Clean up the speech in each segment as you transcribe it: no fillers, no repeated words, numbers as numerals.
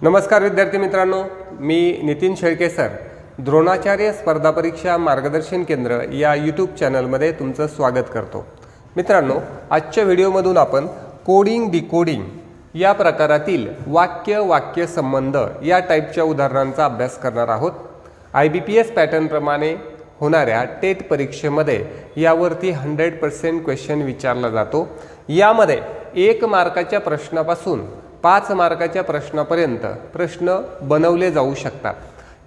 नमस्कार विद्यार्थी मित्रांनो, मी नितीन शेळके सर, द्रोणाचार्य स्पर्धा परीक्षा मार्गदर्शन केंद्र या यूट्यूब चॅनलमध्ये तुमचं स्वागत करतो। मित्रांनो, आजच्या व्हिडिओमधून आपण कोडिंग डिकोडिंग या प्रकारातील वाक्य संबंध या टाईपच्या उदाहरणांचा अभ्यास करणार आहोत। IBPS पॅटर्न प्रमाणे होणाऱ्या टेट परीक्षेमध्ये यावरती 100% क्वेश्चन विचारला जातो। यामध्ये 1 मार्काच्या प्रश्नापासून 5 मार्काच्या प्रश्नापर्यंत प्रश्न बनवले जाऊ शकतात।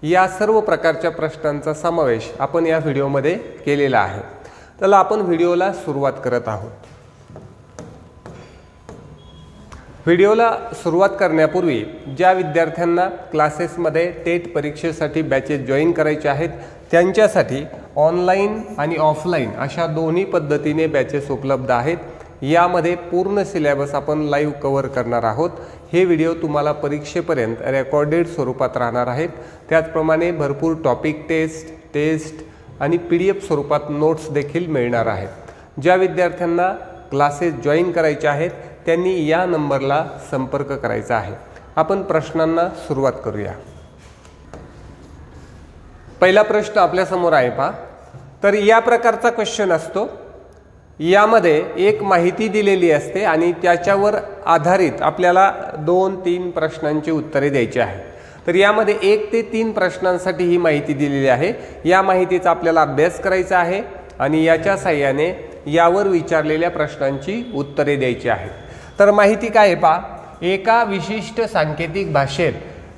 या सर्व प्रकारच्या प्रश्नांचा समावेश आपण या व्हिडिओमध्ये केलेला आहे। चला आपण व्हिडिओला सुरुवात करत आहोत। व्हिडिओला सुरुवात करण्यापूर्वी ज्या विद्यार्थ्यांना क्लासेसमध्ये टेट परीक्षेसाठी बॅचेस जॉईन करायचे आहेत त्यांच्यासाठी ऑनलाईन आणि ऑफलाईन अशा दोन्ही पद्धतीने बॅचेस उपलब्ध आहेत। यामध्ये पूर्ण सिलेबस आपण लाईव्ह कव्हर करणार आहोत। हे व्हिडिओ तुम्हाला परीक्षेपर्यंत रेकॉर्डेड स्वरूपात राहणार आहेत। त्याचप्रमाणे भरपूर टॉपिक टेस्ट आणि PDF स्वरूपात नोट्स देखील मिळणार आहेत। ज्या विद्यार्थ्यांना क्लासेस जॉईन करायचे आहेत त्यांनी या नंबरला संपर्क करायचा आहे। आपण प्रश्नांना सुरुवात करूया। पहिला प्रश्न आपल्या समोर आहे पहा। तर या प्रकारचा क्वेश्चन असतो। यामध्ये एक माहिती दिलेली असते आणि त्याच्यावर आधारित आपल्याला 2-3 प्रश्नांची उत्तरे द्यायची आहे। तर यामध्ये 1 ते 3 प्रश्नांसाठी ही माहिती दिलेली आहे। या माहितीचा आपल्याला अभ्यास करायचा आहे आणि याच्या साहाय्याने यावर विचारलेल्या प्रश्नांची उत्तरे द्यायची आहेत। तर माहिती काय आहे पहा। एका विशिष्ट सांकेतिक भाषेत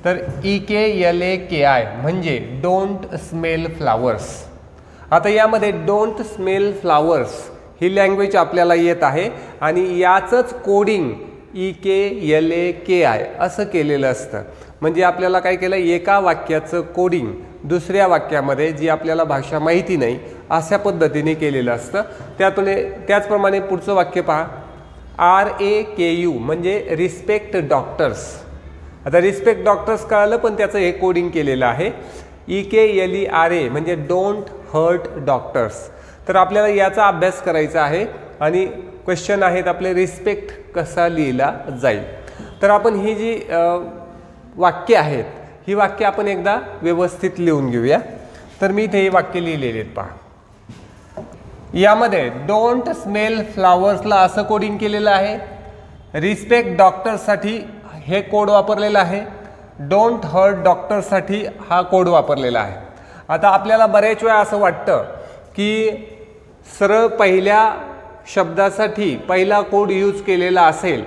तर EKLAKI म्हणजे डोंट स्मेल फ्लावर्स। आता यामध्ये don't smell flowers he language आपल्याला येत आहे आणि याचंच कोडिंग EKLAKI असं केलेलं असतं। म्हणजे आपल्याला काय केलं, एका वाक्याचं कोडिंग दुसऱ्या वाक्यामध्ये जी आपल्याला भाषा माहिती नाही अशा पद्धतीने केलेलं असतं। त्याचप्रमाणे पुढचं वाक्य पहा। RAKU म्हणजे रिस्पेक्ट डॉक्टर्स। आता रिस्पेक्ट डॉक्टर्स कळालं, पण त्याचं हे कोडिंग केलेलं आहे। EKLERA म्हणजे डोंट हर्ट डॉक्टर्स। तर आपल्याला याचा अभ्यास करायचा आहे आणि क्वेश्चन आहेत आपले रिस्पेक्ट कसा लिहिला जाईल। तर आपण ही जी वाक्य आहेत ही वाक्य आपण एकदा व्यवस्थित लिहून घेऊया। तर मी इथे हे वाक्य लिहिलेले आहेत पहा। यामध्ये डोंट स्मेल फ्लावर्सला असं कोडिंग केलेलं आहे। रिस्पेक्ट डॉक्टर्ससाठी हे कोड वापरलेला आहे। डोंट हर्ट डॉक्टर्ससाठी हा कोड वापरलेला आहे। आता आपल्याला बऱ्याच वेळा असं वाटतं की सरळ पहिल्या शब्दासाठी पहिला कोड यूज केलेला असेल।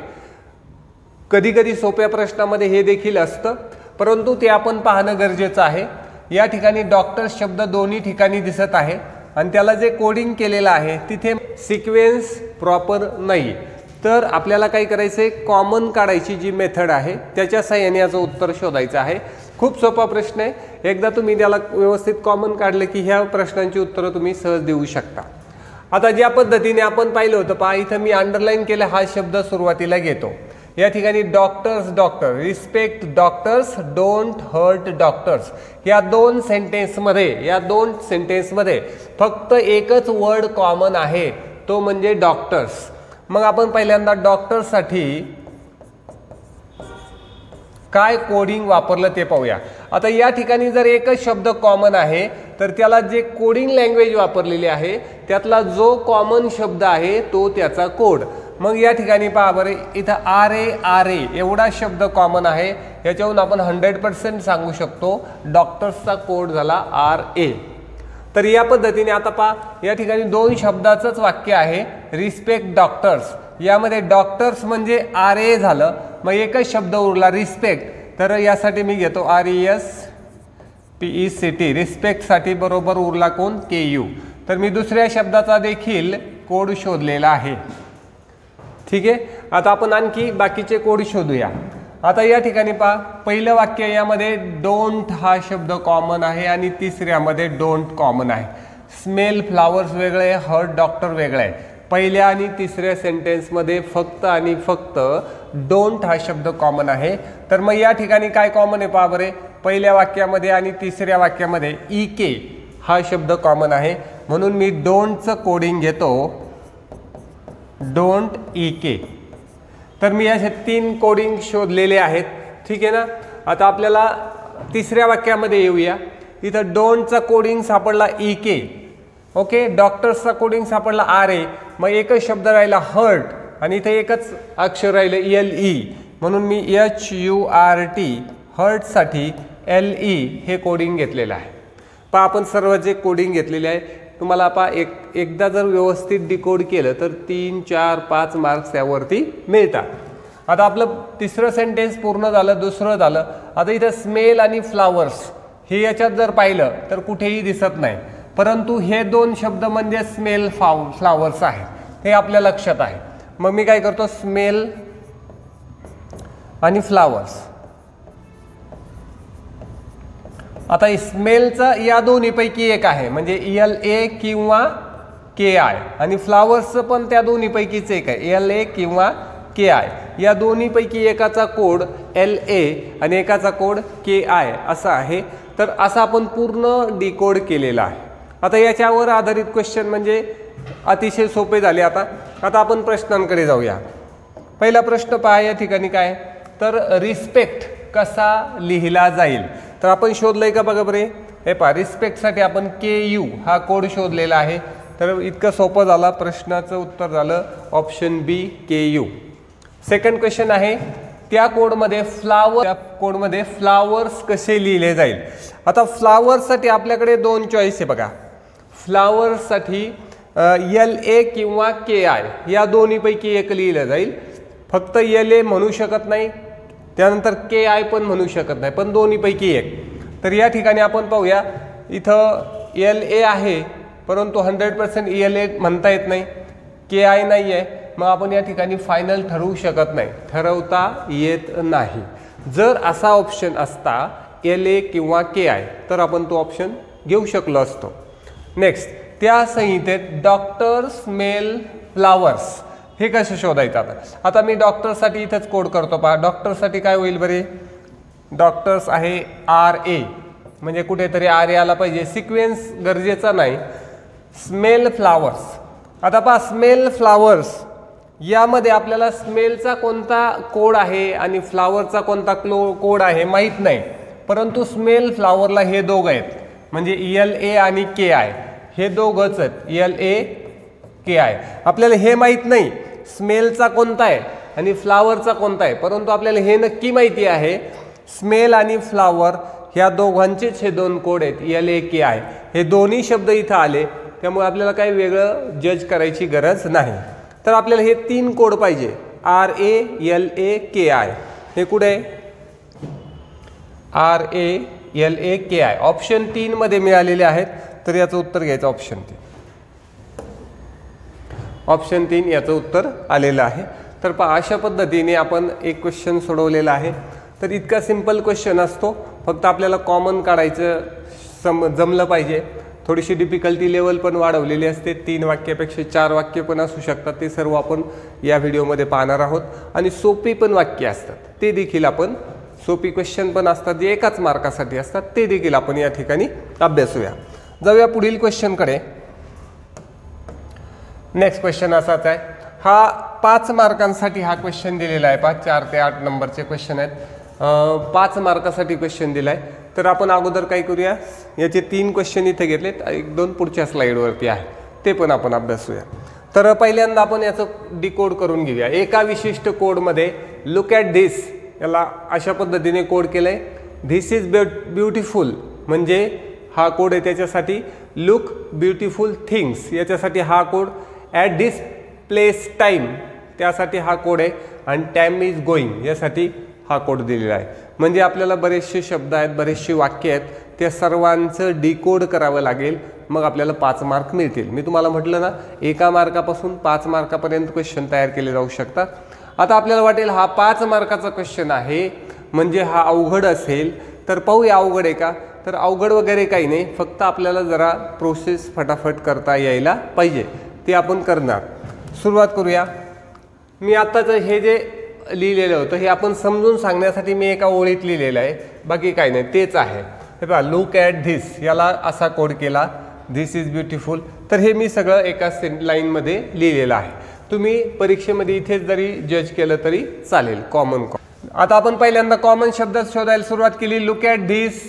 कधी कधी सोप्या प्रश्नामध्ये हे देखील असतं, परंतु ते आपण पाहणं गरजेचं आहे। या ठिकाणी डॉक्टर्स शब्द दोन्ही ठिकाणी दिसत आहे आणि त्याला जे कोडिंग केलेलं आहे तिथे सिक्वेन्स प्रॉपर नाही। तर आपल्याला काय करायचं आहे, कॉमन काढायची जी मेथड आहे त्याच्या साहाय्याने याचं उत्तर शोधायचं आहे। खूप सोपा प्रश्न आहे। एकदा तुम्ही त्याला व्यवस्थित कॉमन काढलं की ह्या प्रश्नांची उत्तरं तुम्ही सहज देऊ शकता। आता ज्या पद्धतीने आपण पाहिलं होतं पहा, इथं मी अंडरलाईन केलं, हा शब्द सुरुवातीला घेतो। या ठिकाणी doctors doctor respect doctors don't hurt doctors या दोन सेंटेन्समध्ये फक्त एकच वर्ड कॉमन आहे, तो म्हणजे डॉक्टर्स। मग आपण पहिल्यांदा डॉक्टर्ससाठी काय कोडिंग वापरलं ते पाहूया। आता या ठिकाणी जर एकच शब्द कॉमन आहे तर त्याला जे कोडिंग लँग्वेज वापरलेली आहे त्यातला जो कॉमन शब्द आहे तो त्याचा कोड। मग या ठिकाणी पहा बरे, इथं RA एवढा शब्द कॉमन आहे। याच्यावरून आपण 100% सांगू शकतो डॉक्टर्सचा कोड झाला RA। तर या पद्धतीने आता पहा, या ठिकाणी 2 शब्दाचंच वाक्य आहे, रिस्पेक्ट डॉक्टर्स। यामध्ये डॉक्टर्स म्हणजे RA झालं, मग एकच शब्द उरला रिस्पेक्ट। तर यासाठी मी घेतो RESPECT, रिस्पेक्टसाठी बरोबर उरला कोण, KU। तर मी दुसऱ्या शब्दाचा देखील कोड शोधलेला आहे। ठीक आहे। आता आपण आणखी बाकीचे कोड शोधूया। आता या ठिकाणी पहा, पहिलं वाक्य यामध्ये डोंट हा शब्द कॉमन आहे आणि तिसऱ्यामध्ये डोंट कॉमन आहे। स्मेल फ्लावर्स वेगळे, हर्ट डॉक्टर वेगळे आहे। पहिल्या आणि तिसऱ्या सेंटेन्समध्ये फक्त आणि फक्त डोंट हा शब्द कॉमन आहे। तर मग या ठिकाणी काय कॉमन आहे पहा बरे, पहिल्या वाक्यामध्ये आणि तिसऱ्या वाक्यामध्ये EK हा शब्द कॉमन आहे, म्हणून मी डोंटचं कोडिंग घेतो, डोंट EK। तर मी असे 3 कोडिंग शोधलेले आहेत। ठीक आहे ना। आता आपल्याला तिसऱ्या वाक्यामध्ये येऊया. इथं डोंटचा कोडिंग सापडला EK, ओके. डॉक्टर्सचा कोडिंग सापडला RA. मग एकच शब्द राहिला हर्ट आणि इथे एकच अक्षर राहिलं LE, म्हणून मी HURT हर्टसाठी LE हे कोडिंग घेतलेलं आहे. पहा आपण सर्व जे कोडिंग घेतलेले आहे तुम्हाला पहा एकदा जर व्यवस्थित डिकोड केलं तर 3, 4, 5 मार्क्स त्यावरती मिळतात. आता आपलं तिसरं सेंटेन्स पूर्ण झालं. दुसरं झालं. आता इथं स्मेल आणि फ्लावर्स हे याच्यात जर पाहिलं तर कुठेही दिसत नाही, परंतु हे दोन शब्द म्हणजे स्मेल फ्लावर्स आहेत, हे आपल्या लक्षात आहे. मग मी काय करतो, स्मेल आणि फ्लावर्स. आता स्मेलचा या दोन्हीपैकी एक आहे म्हणजे LA किंवा KI आणि फ्लावर्सचं पण त्या दोन्हीपैकीच एक आहे LA किंवा KI. या दोन्हीपैकी एकाचा कोड LA आणि एकाचा कोड KI असा आहे. तर असा आपण पूर्ण डिकोड केलेला आहे. आता याच्यावर आधारित क्वेश्चन म्हणजे अतिशय सोपे झाले. आता आपण प्रश्नांकडे जाऊया. पहिला प्रश्न पहा या ठिकाणी काय, तर रिस्पेक्ट कसा लिहिला जाईल. तर आपण शोधलंय का बघा बरे. हे पहा, रिस्पेक्टसाठी आपण KU हा कोड शोधलेला आहे. तर इतकं सोपं झाला. प्रश्नाचं उत्तर झालं option B KU. Second question आहे, त्या कोडमध्ये फ्लावर्स कसे लिहिले जाईल. आता फ्लावर्ससाठी आपल्याकडे दोन चॉईस आहे बघा. फ्लावर्ससाठी LA किंवा KI या दोन्हीपैकी एक लिहिलं जाईल. फक्त LA म्हणू शकत नाही, त्यानंतर KI पण म्हणू शकत नाही, पण दोन्हीपैकी एक. तर या ठिकाणी आपण पाहूया, इथं LA आहे परंतु 100% LA म्हणता येत नाही, KI नाही आहे. मग आपण या ठिकाणी फायनल ठरवू शकत नाही, ठरवता येत नाही. जर असा ऑप्शन असता LA किंवा KI तर आपण तो ऑप्शन घेऊ शकलो असतो. नेक्स्ट, त्या संहितेत डॉक्टर स्मेल फ्लावर्स हे कसं शोधायचं. आता मी डॉक्टरसाठी इथंच कोड करतो पहा. डॉक्टरसाठी काय होईल बरे, डॉक्टर्स आहे RA म्हणजे कुठेतरी RA आला पाहिजे, सिक्वेन्स गरजेचा नाही. Smell flowers. आता पहा, स्मेल फ्लावर्स यामध्ये आपल्याला स्मेलचा कोणता कोड आहे आणि फ्लावरचा कोणता कोड आहे माहीत नाही, परंतु स्मेल फ्लावरला हे दोघं आहेत म्हणजे LA आणि KI हे दोघंच आहेत, LA KI. आपल्याला हे माहीत नाही स्मेलचा कोणता आहे आणि फ्लावरचा कोणता आहे, परंतु आपल्याला हे नक्की माहिती आहे स्मेल आणि फ्लावर ह्या दोघांचेच हे दोन कोड आहेत LA KI. हे दोन्ही शब्द इथं आले त्यामुळे आपल्याला काही वेगळं जज करायची गरज नाही. तर आपल्याला हे तीन कोड पाहिजे RA LA KI. हे कुठे आहे, RA LA KI ऑप्शन 3 मध्ये मिळालेले आहेत. तर याचं उत्तर घ्यायचं ऑप्शन 3. ऑप्शन 3 याचं उत्तर आलेलं आहे. तर पहा, अशा पद्धतीने आपण एक क्वेश्चन सोडवलेला आहे. तर इतका सिंपल क्वेश्चन असतो, फक्त आपल्याला कॉमन काढायचं जमलं पाहिजे. थोडीशी डिफिकल्टी लेवल पण वाढवलेली असते, 3 वाक्यापेक्षा 4 वाक्य पण असू शकतात. ते सर्व आपण या व्हिडिओमध्ये पाहणार आहोत. आणि सोपी पण वाक्य असतात, ते देखील आपण, सोपी क्वेश्चन पण असतात जे एकाच मार्कासाठी असतात, ते देखील आपण या ठिकाणी अभ्यासूया. जाऊया पुढील क्वेश्चनकडे. नेक्स्ट क्वेश्चन असाच आहे. हा 5 मार्कांसाठी हा क्वेश्चन दिलेला आहे. 4 ते 8 नंबरचे क्वेश्चन आहेत. 5 मार्कासाठी क्वेश्चन दिला आहे. तर आपण अगोदर काय करूया, याचे 3 क्वेश्चन इथे घेतलेत, 1-2 पुढच्या स्लाईडवरती आहे, ते पण आपण अभ्यासूया. तर पहिल्यांदा आपण याचं डिकोड करून घेऊया. एका विशिष्ट कोडमध्ये लुक ॲट धिस याला अशा पद्धतीने कोड केलं आहे. धिस इज ब्युटिफुल म्हणजे हा कोड आहे, त्याच्यासाठी लुक ब्युटिफुल थिंग्स याच्यासाठी हा code, at this place time त्यासाठी हा कोड आहे, आणि टाईम इज गोईंग यासाठी हा कोड दिलेला आहे. म्हणजे आपल्याला बरेचसे शब्द आहेत, बरेचसे वाक्य आहेत, त्या सर्वांचं डिकोड करावं लागेल, मग आपल्याला 5 मार्क मिळतील. मी तुम्हाला म्हटलं ना, 1 मार्कापासून 5 मार्कापर्यंत क्वेश्चन तयार केले जाऊ शकतात. आता आपल्याला वाटेल हा 5 मार्काचा क्वेश्चन आहे म्हणजे हा अवघड असेल. तर पाहूया अवघड आहे का. तर अवघड वगैरे काही नाही, फक्त आपल्याला जरा प्रोसेस फटाफट करता यायला पाहिजे, ते आपण करणार. सुरुवात करूया. मी आत्ताच हे जे लिहिलेलं होतं हे आपण समजून सांगण्यासाठी मी एका ओळीत लिहिलेलं आहे, बाकी काही नाही, तेच आहे. हे पहा, लुक ॲट धिस याला असा कोड केला, धिस इज ब्युटिफुल. तर हे मी सगळं एका लाईनमध्ये लिहिलेलं आहे. तुम्ही परीक्षेमध्ये इथेच जरी जज केलं तरी चालेल, कॉमन. आता आपण पहिल्यांदा कॉमन शब्द शोधायला सुरुवात केली. Look at this,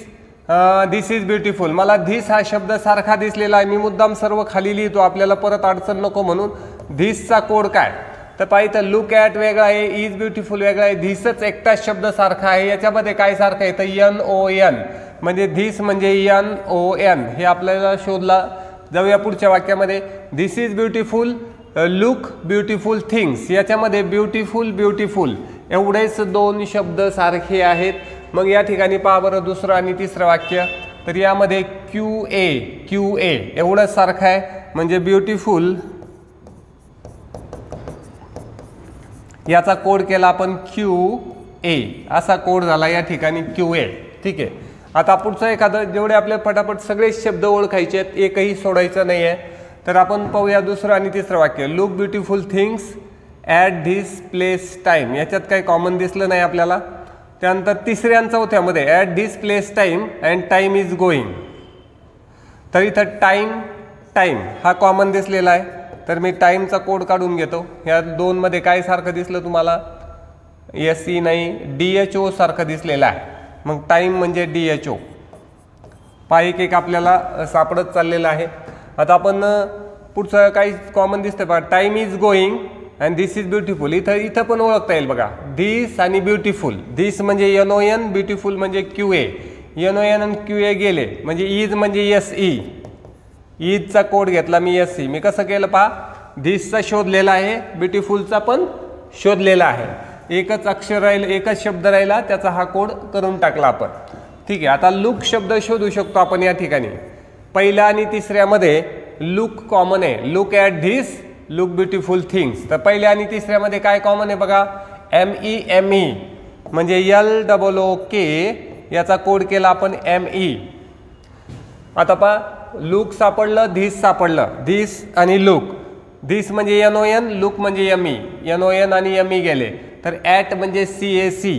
this is beautiful. मला धिस हा शब्द सारखा दिसलेला आहे. मी मुद्दाम सर्व खाली लिहितो आपल्याला परत अडचण नको म्हणून. धिसचा कोड काय तर पाहिजे, लुक ॲट वेगळा आहे, इज ब्युटिफुल वेगळा आहे, धिसच एकटाच शब्द सारखा आहे. याच्यामध्ये काय सारखं आहे तर NON, म्हणजे धिस म्हणजे NON हे आपल्याला शोधला. जाऊया पुढच्या वाक्यामध्ये. This is beautiful, look beautiful things. याच्यामध्ये ब्युटिफुल ब्युटिफुल एवढेच दोन शब्द सारखे आहेत. मग या ठिकाणी पहा बरं दुसरं आणि तिसरं वाक्य. तर यामध्ये QA एवढंच सारखं आहे, म्हणजे ब्युटिफुल याचा कोड केला आपण QA, असा कोड झाला या ठिकाणी QA. ठीक आहे. आता पुढचं एखादं, जेवढे आपले फटाफट सगळे शब्द ओळखायचे आहेत, एकही सोडायचं नाही आहे. तर आपण पाहूया दुसरं आणि तिसरं वाक्य. Look beautiful things at this place time. याच्यात काही कॉमन दिसलं नाही आपल्याला. त्यानंतर तिसऱ्या आणि चौथ्यामध्ये at this place time and time is going. तर इथं टाईम हा कॉमन दिसलेला आहे. तर मी टाईमचा कोड काढून घेतो. ह्या दोनमध्ये काय सारखं दिसलं तुम्हाला, SE नाही, DHO सारखं दिसलेलं आहे. मग टाईम म्हणजे DHO. एक आपल्याला सापडत चाललेलं आहे. आता आपण पुढचं काही कॉमन दिसतं बघा. Time is going and this is beautiful. इथं पण ओळखता येईल बघा. धिस आणि ब्युटिफुल. धिस म्हणजे NON, ब्युटिफुल म्हणजे QA. NON आणि QA गेले म्हणजे इज म्हणजे SE. ईदचा कोड घेतला मी SE. मी कसं केलं पहा, धिसचा शोधलेला आहे, ब्युटिफुलचा पण शोधलेला आहे. एकच अक्षर राहिलं, एकच शब्द राहिला, त्याचा हा कोड करून टाकला आपण. ठीक आहे. आता लुक शब्द शोधू शकतो आपण या ठिकाणी. पहिल्या आणि तिसऱ्यामध्ये लुक कॉमन आहे. Look at this, look beautiful things. तर पहिल्या आणि तिसऱ्यामध्ये काय कॉमन आहे बघा, MEME म्हणजे LOOK. याचा कोड केला आपण ME. आता पहा, लुक सापडलं, धिस सापडलं. धिस आणि लुक. धिस म्हणजे NON, लुक म्हणजे ME. NON आणि ME गेले. तर ॲट म्हणजे CAC.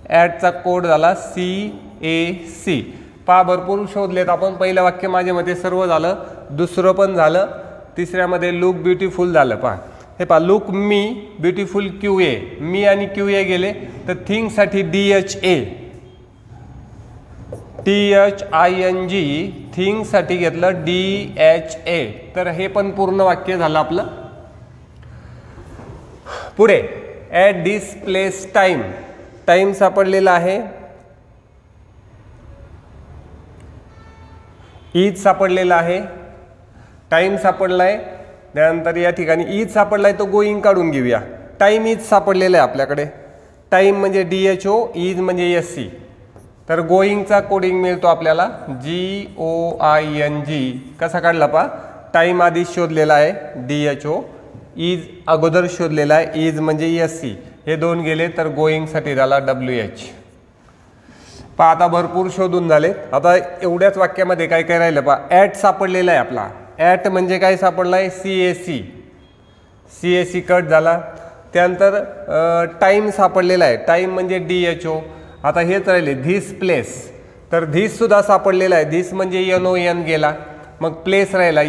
ॲटचा कोड झाला CAC. पहा भरपूर शोधलेत आपण. पहिलं वाक्य माझ्या मते सर्व झालं, दुसरं पण झालं, तिसऱ्यामध्ये लुक ब्युटिफुल झालं. पहा हे पहा, लुक मी, ब्युटिफुल QA. मी आणि QA गेले. तर थिंगसाठी DHA, THING. थिंगसाठी घेतलं DHA. तर हे पण पूर्ण वाक्य झालं आपलं. पुढे at this place time. Time सापडलेला आहे, इज सापडलेला आहे, टाईम सापडला आहे. त्यानंतर या ठिकाणी इज सापडला आहे, तो गोईंग काढून घेऊया. टाईम इज सापडलेला आहे आपल्याकडे. टाईम म्हणजे DHO, इज म्हणजे SE. तर गोईंगचा कोडिंग मिळतो आपल्याला GOING. कसा काढला पहा, टाईम आधी शोधलेला आहे DHO, इज अगोदर शोधलेला आहे, इज म्हणजे SE. हे दोन गेले तर गोईंगसाठी झाला WH. पहा आता भरपूर शोधून झाले. आता एवढ्याच वाक्यामध्ये काय काय राहिलं पहा. ॲट सापडलेला आहे आपला. ॲट म्हणजे काय सापडला आहे, CAC कट झाला. त्यानंतर टाईम सापडलेला आहे. टाईम म्हणजे DHO. आता हेच राहिले धिस प्लेस. तर धिस सुद्धा सापडलेला आहे. धिस म्हणजे NON गेला. मग प्लेस राहिला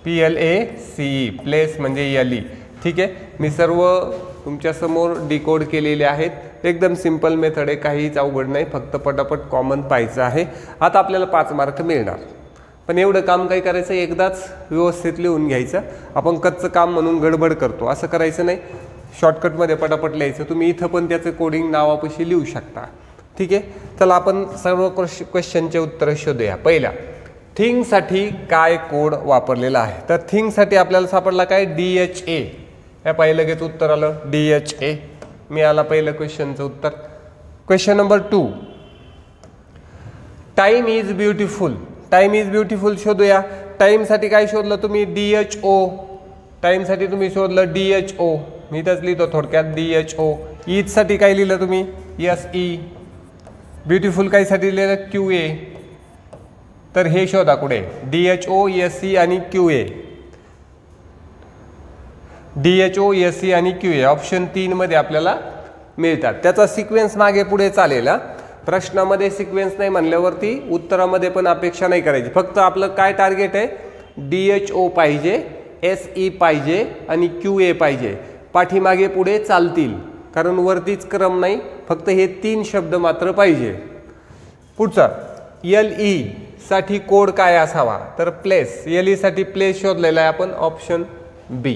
PLACE. प्लेस म्हणजे LE. ठीक आहे. मी सर्व तुमच्यासमोर डिकोड केलेले आहेत. एकदम सिंपल मेथड आहे, काहीच अवघड नाही, फक्त पटापट कॉमन पाहायचं आहे. आता आपल्याला 5 मार्क मिळणार. पण एवढं काम काय करायचं, एकदाच व्यवस्थित लिहून घ्यायचं. आपण कच्चं काम म्हणून गडबड करतो असं करायचं नाही. शॉर्टकटमध्ये पटापट लिहायचं. तुम्ही इथं पण त्याचं कोडिंग नावापाशी लिहू शकता. ठीक आहे. चला आपण सर्व क्वेश्चनचे उत्तर शोधूया. पहिला, थिंगसाठी काय कोड वापरलेला आहे. तर थिंगसाठी आपल्याला सापडला काय, DHA. हे पहिलं लगेच उत्तर आलं DHA. मिळाला पहिलं क्वेश्चनचं उत्तर. Question number 2, time is beautiful. Time is beautiful शोधूया. टाईमसाठी काय शोधलं तुम्ही, DHO. टाईमसाठी तुम्ही शोधलं DHO. मी इथंच लिहितो थोडक्यात DHO. इजसाठी काय लिहिलं तुम्ही, SE. ब्युटिफुल कायसाठी लिहिलं, QA. तर हे शोधा कुठे, DHO, SE आणि QA. DHO, SE आणि QA ऑप्शन 3 मध्ये आपल्याला मिळतात. त्याचा सिक्वेन्स मागे पुढे चालेल. प्रश्नामध्ये सिक्वेन्स नाही म्हणल्यावरती उत्तरामध्ये पण अपेक्षा नाही करायची. फक्त आपलं काय टार्गेट आहे, DHO पाहिजे, SE पाहिजे आणि QA पाहिजे. पाठीमागे पुढे चालतील. कारण वरतीच क्रम नाही, फक्त हे 3 शब्द मात्र पाहिजे. पुढचा LE साठी कोड काय असावा, तर प्लेस. LE साठी प्लेस शोधलेला आहे आपण, ऑप्शन बी.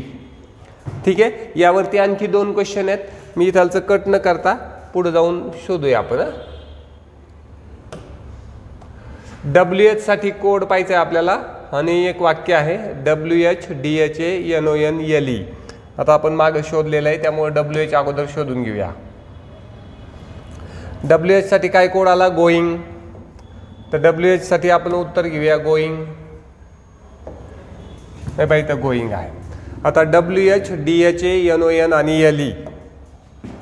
ठीक आहे, यावरती आणखी 2 क्वेश्चन आहेत, मी इथालचं कट न करता पुढे जाऊन शोधूया आपण. WH साठी कोड पाहिजे आपल्याला आणि एक वाक्य आहे WHDHANONLE. आता आपण मागे शोधलेलं आहे त्यामुळे WH अगोदर शोधून घेऊया. WH साठी काय कोड आला, गोईंग. तर WH साठी आपण उत्तर घेऊया गोईंग. नाही बाई, तर गोईंग आहे. आता WHDHANON आणि LE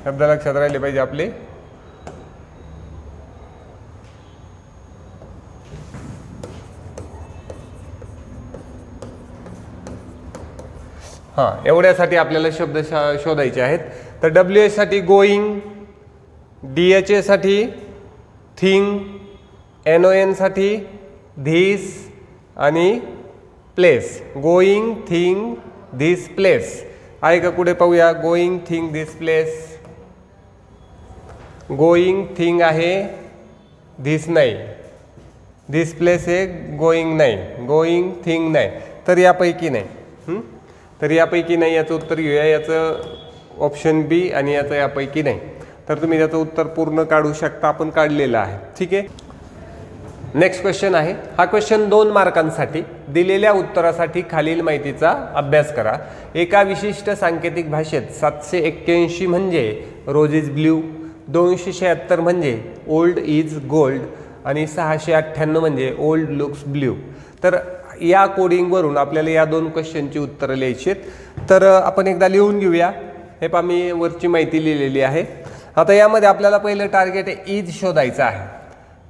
शब्द लक्षात राहिले पाहिजे आपले. हां, एवढ्यासाठी आपल्याला शब्द शोधायचे आहेत. तर WH साठी गोईंग, DHA साठी थिंग, NON साठी धिस आणि place. Going, thing, this, place आहे का? कुठे पाहूया. Going, thing, this, place. Going, thing आहे, धिस नाही. धिस, प्लेस आहे, गोईंग नाही. गोईंग, थिंग नाही. तर यापैकी नाही. तर यापैकी नाही, याचं उत्तर घेऊया. याचं ऑप्शन बी आणि याचं यापैकी नाही. तर तुम्ही त्याचं उत्तर पूर्ण काढू शकता, आपण काढलेलं आहे. ठीक आहे. नेक्स्ट क्वेश्चन आहे. हा क्वेश्चन 2 मार्कांसाठी. दिलेल्या उत्तरासाठी खालील माहितीचा अभ्यास करा. एका विशिष्ट सांकेतिक भाषेत 781 म्हणजे रोज इज ब्ल्यू, 276 म्हणजे ओल्ड इज गोल्ड आणि 698 म्हणजे ओल्ड लुक्स ब्ल्यू. तर या कोडिंगवरून आपल्याला या 2 क्वेश्चनची उत्तरं लिहायची आहेत. तर आपण एकदा लिहून घेऊया. हे पहा, मी वरची माहिती लिहिलेली आहे. आता यामध्ये आपल्याला पहिलं टार्गेट इज शोधायचं आहे.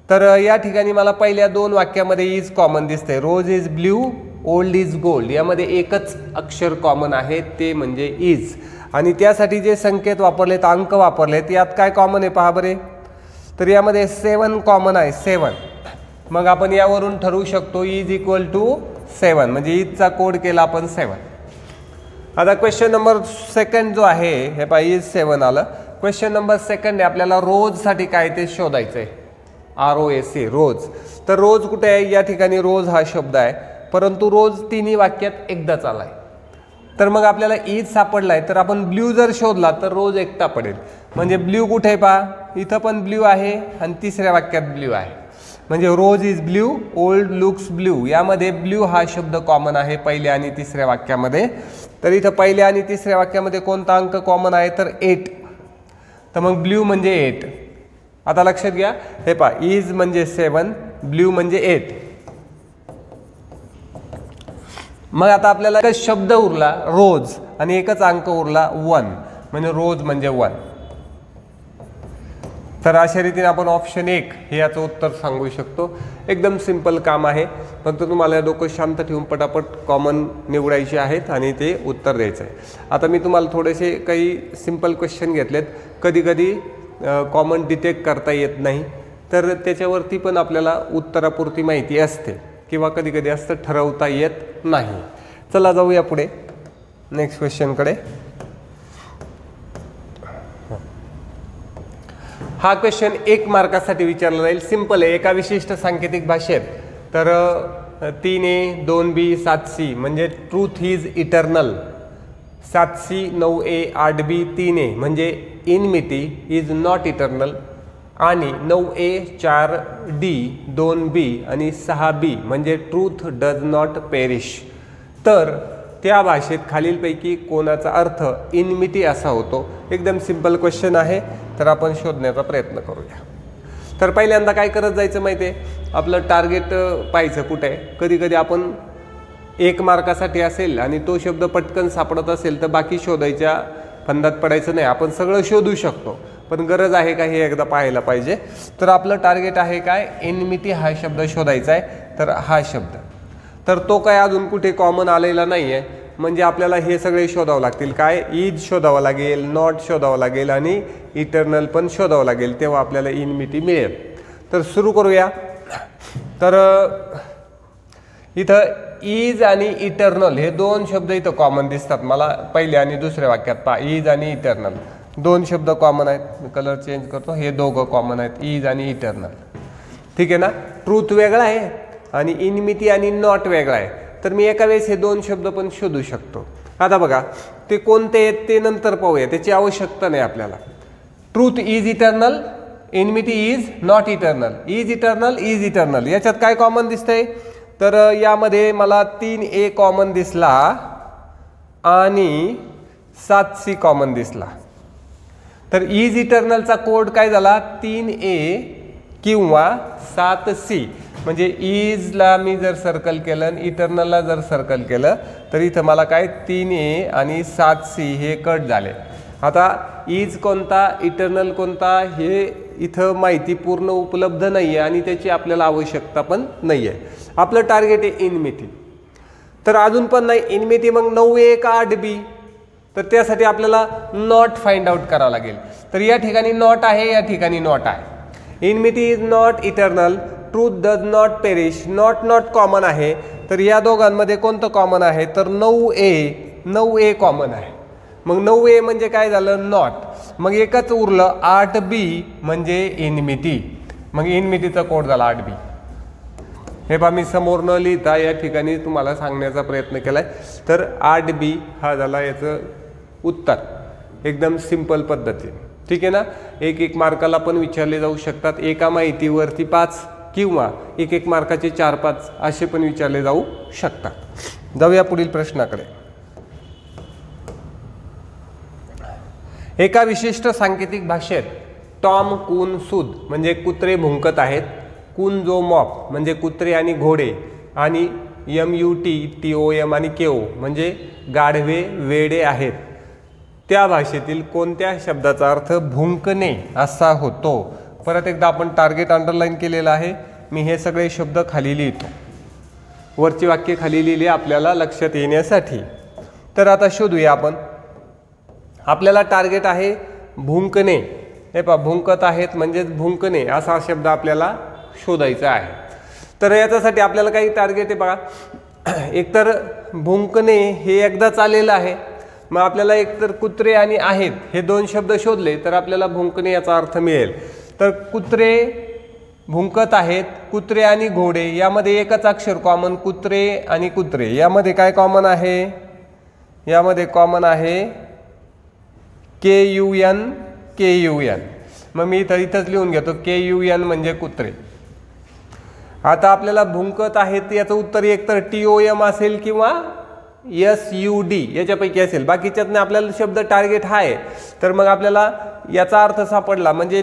तर या ठिकाणी मला पहिल्या 2 वाक्यामध्ये इज कॉमन दिसतंय. Rose is blue, old is gold. यामध्ये एकच अक्षर कॉमन आहे, ते म्हणजे इज. आणि त्यासाठी जे संकेत वापरलेत, अंक वापरलेत, यात काय कॉमन आहे पहा बरे. तर यामध्ये 7 कॉमन आहे, 7. मग आपण यावरून ठरवू शकतो इज इक्वल टू 7, म्हणजे इजचा कोड केला आपण 7. आता क्वेश्चन नंबर 2 जो आहे, हे पहा इज 7 आलं. क्वेश्चन नंबर 2 आहे, आपल्याला रोजसाठी काय ते शोधायचं आहे. ROAC, रोज. तर रोज कुठे आहे? या ठिकाणी रोज हा शब्द आहे, परंतु रोज 3 वाक्यात एकदाच आलाय. तर मग आपल्याला इज सापडलाय, तर आपण ब्ल्यू जर शोधला तर रोज एकटा पडेल. म्हणजे ब्ल्यू कुठे आहे पहा, इथं पण ब्ल्यू आहे आणि 3ऱ्या वाक्यात ब्ल्यू आहे. म्हणजे rose is blue, old looks blue. यामध्ये ब्ल्यू हा शब्द कॉमन आहे पहिल्या आणि 3ऱ्या वाक्यामध्ये. तर इथं पहिल्या आणि 3ऱ्या वाक्यामध्ये कोणता अंक कॉमन आहे, तर 8. तर मग ब्ल्यू म्हणजे 8. आता लक्षात घ्या, हे पहा इज म्हणजे 7, ब्ल्यू म्हणजे 8. मग आता आपल्याला एकच शब्द उरला रोज आणि एकच अंक उरला 1, म्हणजे रोज म्हणजे 1. तर अशा रीतीने आपण ऑप्शन 1 हे याचं उत्तर सांगू शकतो. एकदम सिंपल काम आहे, फक्त तुम्हाला डोकं शांत ठेवून पटापट कॉमन निवडायचे आहेत आणि ते उत्तर द्यायचं आहे. आता मी तुम्हाला थोडेसे काही सिंपल क्वेश्चन घेतलेत. कधी कधी कॉमन डिटेक्ट करता येत नाही, तर त्याच्यावरती पण आपल्याला उत्तरापुरती माहिती असते किंवा कधी कधी असतं ठरवता येत नाही. चला जाऊया पुढे नेक्स्ट क्वेश्चनकडे. हा क्वेश्चन 1 मार्कासाठी विचारला जाईल. सिंपल आहे. एका विशिष्ट सांकेतिक भाषेत तर 3A 2B 7C म्हणजे truth is eternal. 7C 9A 8B 3A म्हणजे इनमिटी इज नॉट इटर्नल. आणि 9A 4D 2B आणि 6B म्हणजे ट्रूथ डज नॉट पेरिश. तर त्या भाषेत खालीलपैकी कोणाचा अर्थ इनमिटी असा होतो. एकदम सिंपल क्वेश्चन आहे, तर आपण शोधण्याचा प्रयत्न करूया. तर पहिल्यांदा काय करत जायचं माहिती आहे, आपलं टार्गेट पाहायचं कुठे आहे. कधी कधी आपण 1 मार्कासाठी असेल आणि तो शब्द पटकन सापडत असेल तर बाकी शोधायच्या फंदात पडायचं नाही. आपण सगळं शोधू शकतो, पण गरज आहे का हे एकदा पाहायला पाहिजे. तर आपलं टार्गेट आहे काय, इनमिटी हा शब्द शोधायचा आहे. तर हा शब्द, तर तो काय अजून कुठे कॉमन आलेला नाही आहे, म्हणजे आपल्याला हे सगळे शोधावं लागतील. काय, इज शोधावं लागेल, नॉट शोधावं लागेल आणि इटर्नल पण शोधावं लागेल, तेव्हा आपल्याला इनमिटी मिळेल. तर सुरू करूया. तर इथं इज आणि इटर्नल हे 2 शब्द इथं कॉमन दिसतात मला पहिल्या आणि दुसऱ्या वाक्यात. पहा, इज आणि इटर्नल दोन शब्द कॉमन आहेत, मी कलर चेंज करतो, हे दोघं कॉमन आहेत, इज आणि इटर्नल. ठीक आहे ना. ट्रूथ वेगळा आहे आणि इनमिती आणि नॉट वेगळा आहे. तर मी एका वेळेस हे दोन शब्द पण शोधू शकतो. आता बघा ते कोणते आहेत ते नंतर पाहूया, त्याची आवश्यकता नाही आपल्याला. Truth is eternal, enmity is not eternal, is eternal. याच्यात काय कॉमन दिसतंय, तर यामध्ये मला 3A कॉमन दिसला आणि 7C कॉमन दिसला. तर इज इटर्नलचा कोड काय झाला, 3A किंवा 7C. म्हणजे इजला मी जर सर्कल केलं आणि इटर्नलला जर सर्कल केलं तर इथं मला काय 3A आणि 7C हे कट झाले. आता इज कोणता, इटर्नल कोणता हे इथं माहिती पूर्ण उपलब्ध नाही आहे आणि त्याची आपल्याला आवश्यकता पण नाही आहे. आपलं टार्गेट आहे इनमिती. तर अजून पण नाही इनमिती, मग 9A का 8B. तर त्यासाठी आपल्याला नॉट फाइंड आउट करावं लागेल. तर या ठिकाणी नॉट आहे, या ठिकाणी नॉट आहे. Enmity is not eternal, truth does not perish, not common आहे. तर या दोघांमध्ये कोणतं कॉमन आहे, तर 9A कॉमन आहे. मग 9A म्हणजे काय झालं, नॉट. मग एकच उरलं 8B म्हणजे इनमिटी. मग इनमिटीचा कोड झाला 8B. हे पहा मी समोर न लिहिता या ठिकाणी तुम्हाला सांगण्याचा प्रयत्न केलाय. तर 8B हा झाला याचं उत्तर, एकदम सिंपल पद्धतीने. ठीक आहे ना. एक मार्काला पण विचारले जाऊ शकतात. एका माहितीवरती 5 किंवा एक मार्काचे 4-5 असे पण विचारले जाऊ शकतात. जाऊया पुढील प्रश्नाकडे. एका विशिष्ट सांकेतिक भाषेत टॉम, कून, सूद म्हणजे कुत्रे भुंकत आहेत, कून जो मॉप म्हणजे कुत्रे आणि घोडे, आणि MUT, TOM आणि KO म्हणजे गाढवे वेडे आहेत, त्या भाषेतील कोणत्या शब्दाचा अर्थ भुंकणे असा होतो. परत एकदा आपण टार्गेट अंडरलाईन केलेलं आहे. मी हे सगळे शब्द खाली लिहितो, वरची वाक्य खाली लिहिली आपल्याला लक्षात येण्यासाठी. तर आता शोधूया आपण. आपल्याला टार्गेट आहे भुंकणे. हे पहा भुंकत आहेत म्हणजेच भुंकणे असा शब्द आपल्याला शोधायचा आहे. तर याच्यासाठी आपल्याला काही टार्गेट आहे बघा. एकतर भुंकणे हे एकदाच आलेलं आहे. मग आपल्याला एकतर कुत्रे आणि आहेत हे दोन शब्द शोधले तर आपल्याला भुंकणे याचा अर्थ मिळेल. तर कुत्रे भुंकत आहेत, कुत्रे आणि घोडे यामध्ये एकच अक्षर कॉमन, कुत्रे आणि कुत्रे. यामध्ये काय कॉमन आहे, यामध्ये कॉमन आहे KUN. मग मी इथंच लिहून घेतो KUN म्हणजे कुत्रे. आता आपल्याला भुंकत आहेत याचं उत्तर एकतर TOM असेल किंवा SUD याच्यापैकी असेल. बाकीच्यातनं आपल्याला शब्द टार्गेट आहे. तर मग आपल्याला याचा अर्थ सापडला म्हणजे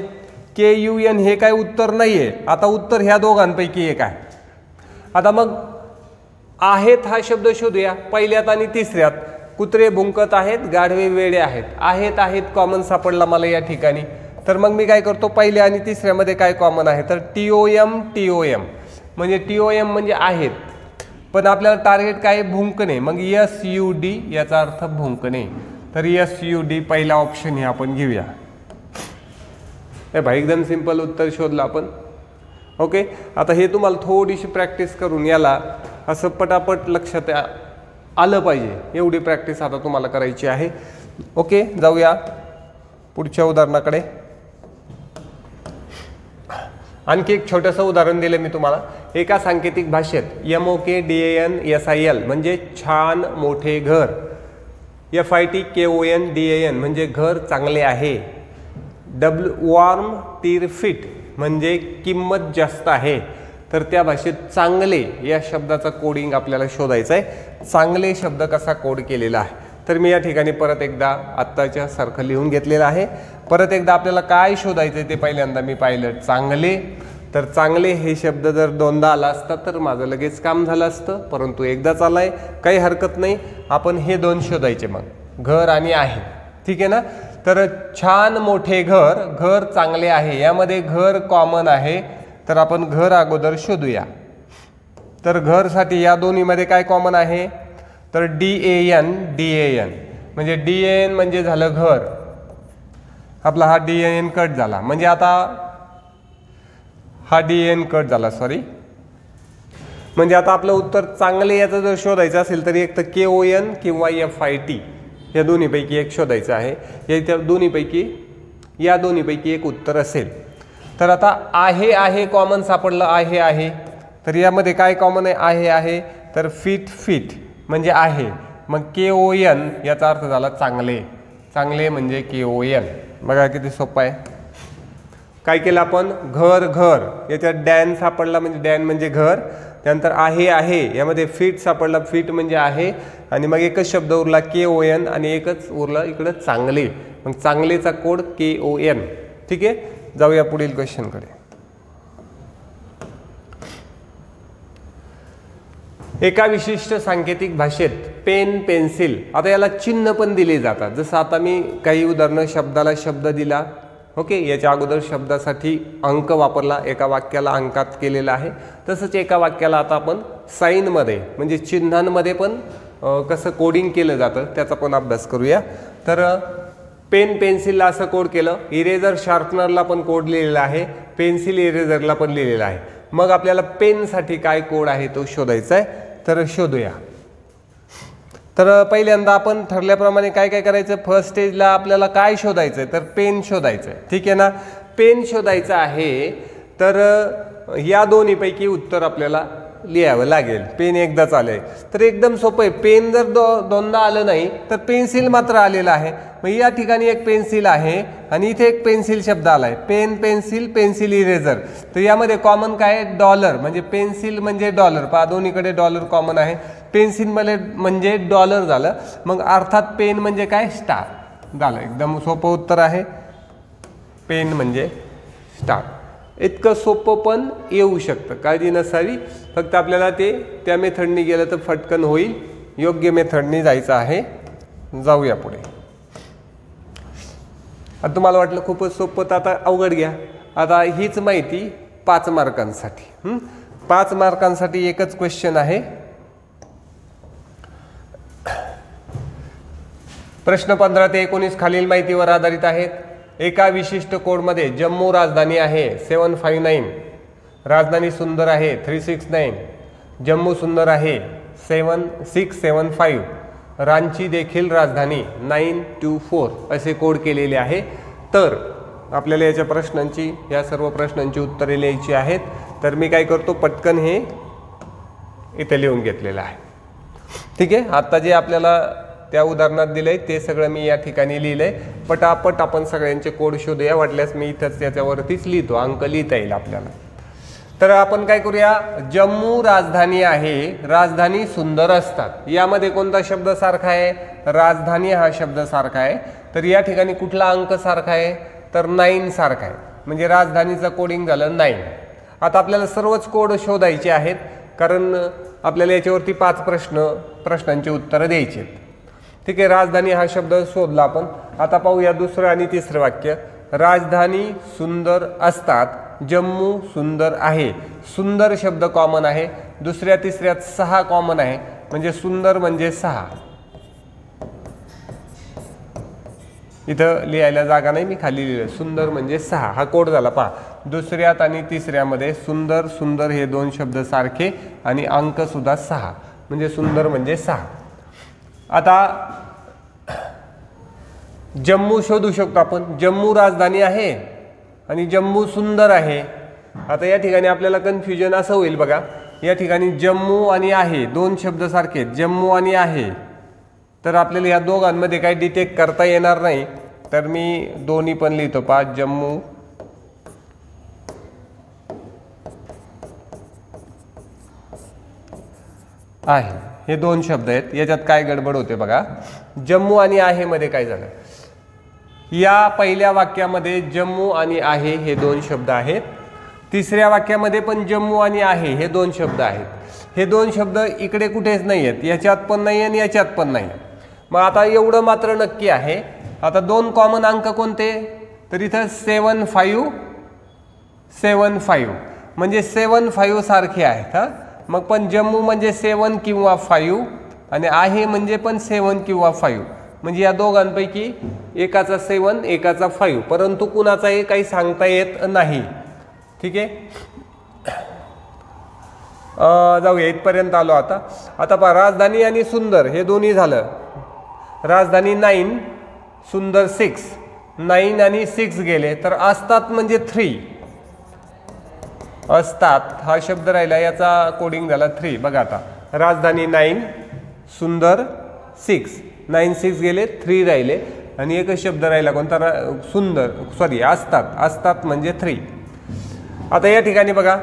KUN हे काय उत्तर नाहीये. आता उत्तर ह्या दोघांपैकी एक आहे. आता मग आहेत हा शब्द शोधूया पहिल्यात आणि तिसऱ्यात. कुत्रे भुंकत आहेत, गाढवे वेडे आहेत. आहेत कॉमन सापडला मला या ठिकाणी. तर मग मी काय करतो, पहिल्या आणि तिसऱ्यामध्ये काय कॉमन आहे, तर TOM म्हणजे TOM म्हणजे आहेत, पण आपल्याला टार्गेट काय भुंकणे. मग SUD याचा अर्थ भुंकणे. तर SUD पहिला ऑप्शन हे आपण घेऊया. हे भाई एकदम सिंपल उत्तर शोधलं आपण. ओके. आता हे तुम्हाला थोडीशी प्रॅक्टिस करून याला असं पटापट लक्षात आलं पाहिजे, एवढी प्रॅक्टिस आता तुम्हाला करायची आहे. ओके. जाऊया पुढच्या उदाहरणाकडे. आणखी एक छोटंसं उदाहरण दिलं मी तुम्हाला. एका सांकेतिक भाषेत MOKDANSIL म्हणजे छान मोठे घर, FITKONDAN म्हणजे घर चांगले आहे, वॉर्म टीर फिट म्हणजे किंमत जास्त आहे. तर त्या भाषेत चांगले या शब्दाचा कोडिंग आपल्याला शोधायचं आहे. चांगले शब्द कसा कोड केलेला आहे. तर मी या ठिकाणी परत एकदा आत्ताच्या सारखं लिहून घेतलेलं आहे. परत एकदा आपल्याला काय शोधायचं ते पहिल्यांदा मी पाहिलं चांगले. तर चांगले हे शब्द जर दोनदा आला असता तर माझं लगेच काम झालं असतं, परंतु एकदाच आलाय, काही हरकत नाही. आपण हे दोन शोधायचे मग घर आणि आहे. ठीक आहे ना. तर छान मोठे घर, घर चांगले आहे, यामध्ये घर कॉमन आहे. तर आपण घर अगोदर शोधूया. तर घरसाठी या दोन्हीमध्ये काय कॉमन आहे, तर DAN म्हणजे DAN म्हणजे झालं घर. आपला हा DAN कट झाला, म्हणजे आता हा DAN कट झाला, सॉरी. म्हणजे आता आपलं उत्तर चांगले याचं जर शोधायचं असेल तर एक तर KON किंवा FIT या दोन्हीपैकी एक शोधायचं आहे. या दोन्हीपैकी एक उत्तर असेल. तर आता आहे कॉमन सापडलं आहे. तर यामध्ये काय कॉमन आहे तर फिट म्हणजे आहे. मग KON याचा अर्थ झाला चांगले म्हणजे KON. बघा किती सोपं आहे. काय केलं आपण घर याच्यात डॅन सापडला म्हणजे डॅन म्हणजे घर. त्यानंतर आहे यामध्ये फिट सापडला फिट म्हणजे आहे. आणि मग एकच शब्द उरला KON आणि एकच उरला इकडं चांगले. मग चांगलेचा कोड KON. ठीक आहे. जाऊया पुढील क्वेश्चनकडे. एका विशिष्ट सांकेतिक भाषेत पेन पेन्सिल आता याला चिन्ह पण दिले जातात. जसं आता मी काही उदाहरणं शब्दाला शब्द दिला. ओके. याच्या अगोदर शब्दासाठी अंक वापरला. एका वाक्याला अंकात केलेला आहे. तसंच एका वाक्याला आता आपण साईनमध्ये म्हणजे चिन्हांमध्ये पण कसं कोडिंग केलं जातं त्याचा पण अभ्यास करूया. तर पेन पेन्सिलला असं कोड केलं. इरेझर शार्पनरला पण कोड लिहिलेला आहे. पेन्सिल इरेझरला पण लिहिलेला आहे. मग आपल्याला पेनसाठी काय कोड आहे तो शोधायचा आहे. तर शोधूया. तर पहिल्यांदा आपण ठरल्याप्रमाणे काय करायचं फर्स्ट स्टेजला आपल्याला काय शोधायचं आहे तर पेन शोधायचं आहे. ठीक आहे ना. पेन शोधायचं आहे. तर या दोन्हीपैकी उत्तर आपल्याला लिहावं लागेल. पेन एकदाच आलंय तर एकदम सोपं आहे. पेन जर दोनदा आलं नाही तर पेन्सिल मात्र आलेलं आहे. मग या ठिकाणी एक पेन्सिल आहे आणि इथे एक पेन्सिल शब्द आलाय. Pen pencil eraser. तर यामध्ये कॉमन काय डॉलर म्हणजे पेन्सिल म्हणजे डॉलर. पहा दोन्हीकडे डॉलर कॉमन आहे. पेन्सिल म्हणजे डॉलर झालं. मग अर्थात पेन म्हणजे काय स्टार झालं. एकदम सोपं उत्तर आहे. पेन म्हणजे स्टार. इतकं सोपं पण येऊ शकतं. काळजी नसावी. फक्त आपल्याला ते त्या मेथडनी गेलं तर फटकन होईल. योग्य मेथडनी जायचं आहे. जाऊया पुढे. आता तुम्हाला वाटलं खूपच सोपं तर आता अवघड घ्या. आता हीच माहिती 5 मार्कांसाठी. 5 मार्कांसाठी एकच क्वेश्चन आहे. प्रश्न 15 ते 19 खालील माहितीवर आधारित आहेत. एका विशिष्ट कोडमध्ये जम्मू राजधानी आहे 759, राजधानी सुंदर आहे 369, जम्मू सुंदर आहे 675, रांची देखील राजधानी 924 असे कोड केलेले आहे. तर आपल्याला याच्या प्रश्नांची या सर्व प्रश्नांची उत्तरे लिहायची आहेत. तर मी काय करतो पटकन हे इथे लिहून घेतलेलं आहे. ठीक आहे. आता जे आपल्याला त्या उदाहरणात दिलंय ते सगळं मी या ठिकाणी लिहिलंय. पटापट आपण सगळ्यांचे कोड शोधूया. वाटल्यास मी इथंच त्याच्यावरतीच लिहितो. अंक लिहिता येईल आपल्याला. तर आपण काय करूया. जम्मू राजधानी आहे. राजधानी सुंदर असतात. यामध्ये कोणता शब्द सारखा आहे राजधानी हा शब्द सारखा आहे. तर या ठिकाणी कुठला अंक सारखा आहे तर 9 सारखा आहे. म्हणजे राजधानीचं कोडिंग झालं 9. आता आपल्याला सर्वच कोड शोधायचे आहेत कारण आपल्याला याच्यावरती 5 प्रश्नांची उत्तरं द्यायची आहेत. ठीक आहे. राजधानी हा शब्द शोधला आपण. आता पाहूया दुसरं आणि तिसरं वाक्य. राजधानी सुंदर असतात. जम्मू सुंदर आहे. सुंदर शब्द कॉमन आहे. दुसऱ्या तिसऱ्यात 6 कॉमन आहे. म्हणजे सुंदर म्हणजे 6. इथं लिहायला जागा नाही मी खाली लिहिलं. सुंदर म्हणजे 6 हा कोड झाला. पहा दुसऱ्यात आणि तिसऱ्यामध्ये सुंदर हे 2 शब्द सारखे आणि अंक सुद्धा 6 म्हणजे सुंदर म्हणजे 6. आता जम्मू शोधू शकतो आपण. जम्मू राजधानी आहे आणि जम्मू सुंदर आहे. आता या ठिकाणी आपल्याला कन्फ्युजन असं होईल बघा. या ठिकाणी जम्मू आणि आहे 2 शब्द सारखे जम्मू आणि आहे. तर आपल्याला या दोघांमध्ये काही डिटेक्ट करता येणार नाही. तर मी दोन्ही पण लिहितो. पहा जम्मू आहे हे 2 शब्द आहेत. याच्यात काय गडबड होते बघा. जम्मू आणि आहे मध्ये काय झालं. या पहिल्या वाक्यामध्ये जम्मू आणि आहे हे 2 शब्द आहेत. तिसऱ्या वाक्यामध्ये पण जम्मू आणि आहे हे 2 शब्द आहेत. हे 2 शब्द इकडे कुठेच नाही आहेत. याच्यात पण नाही आणि याच्यात पण नाही. मग आता एवढं मात्र नक्की आहे. आता 2 कॉमन अंक कोणते तर इथं 7 म्हणजे 7 सारखे आहेत. हा मग पण जम्मू म्हणजे 7 किंवा 5 आणि आहे म्हणजे पण 7 किंवा 5 म्हणजे या दोघांपैकी एकाचा 7 एकाचा 5 परंतु कुणाचा हे काही सांगता येत नाही. ठीक आहे. जाऊया इथपर्यंत आलो. आता पहा राजधानी आणि सुंदर हे दोन्ही झालं. राजधानी 9, सुंदर 6, 9 आणि 6 गेले तर असतात म्हणजे 3, असतात हा शब्द राहिला, याचा कोडिंग झाला 3. बघा आता राजधानी 9, सुंदर 6, 9 6 गेले, 3 राहिले आणि एकच शब्द राहिला कोणता, सुंदर, सॉरी असतात, असतात म्हणजे 3. आता या ठिकाणी बघा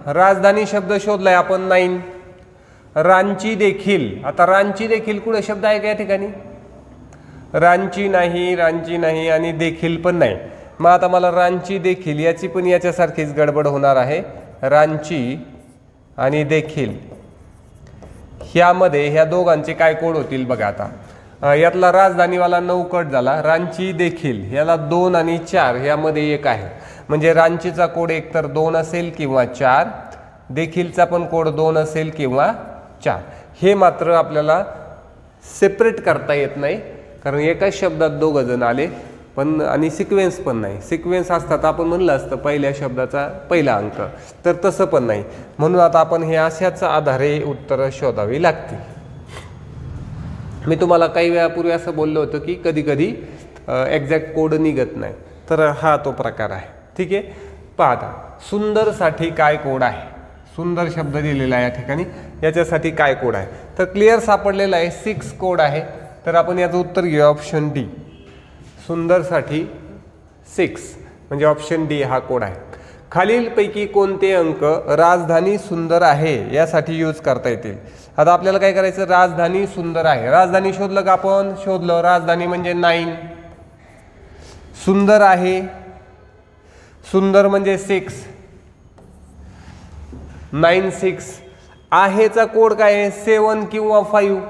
राजधानी शब्द शोधलाय आपण 9, रांची देखील. आता रांची देखील कुठे शब्द आहे का या ठिकाणी, रांची नाही, रांची नाही आणि देखील पण नाही. मग आता मला रांची देखील याची पण याच्यासारखीच गडबड होणार आहे. रांची आणि देखील ह्यामध्ये ह्या दोघांचे काय कोड होतील बघा. आता यातला राजधानीवाला 9 कट झाला, रांची देखील याला 2 आणि 4 यामध्ये 1 आहे, म्हणजे रांचीचा कोड एकतर 2 असेल किंवा 4, देखीलचा पण कोड 2 असेल किंवा 4. हे मात्र आपल्याला सेपरेट करता येत नाही कारण एकाच शब्दात दोघं जण आले पण आणि सिक्वेन्स पण नाही. सिक्वेन्स असतात आपण म्हणलं असतं पहिल्या शब्दाचा पहिला अंक, तर तसं पण नाही. म्हणून आता आपण हे अशाच आधारे उत्तरं शोधावी लागतील. मी तुम्हाला काही वेळापूर्वी असं बोललो होतं की कधी कधी एक्झॅक्ट कोड निघत नाही, तर हा तो प्रकार आहे. ठीक आहे, पाहता सुंदरसाठी काय कोड आहे, सुंदर शब्द दिलेला आहे या ठिकाणी, याच्यासाठी काय कोड आहे तर क्लिअर सापडलेला आहे 6 कोड आहे. तर आपण याचं उत्तर घेऊया ऑप्शन डी, सुंदरसाठी 6 म्हणजे ऑप्शन डी हा कोड आहे. खालीलपैकी कोणते अंक राजधानी सुंदर आहे यासाठी यूज करता येतील. आता आपल्याला काय करायचं, राजधानी सुंदर आहे, राजधानी शोधलं का आपण, शोधलं, राजधानी म्हणजे 9, सुंदर आहे, सुंदर म्हणजे 6, 9 6, आहेचा कोड काय आहे 7 किंवा 5.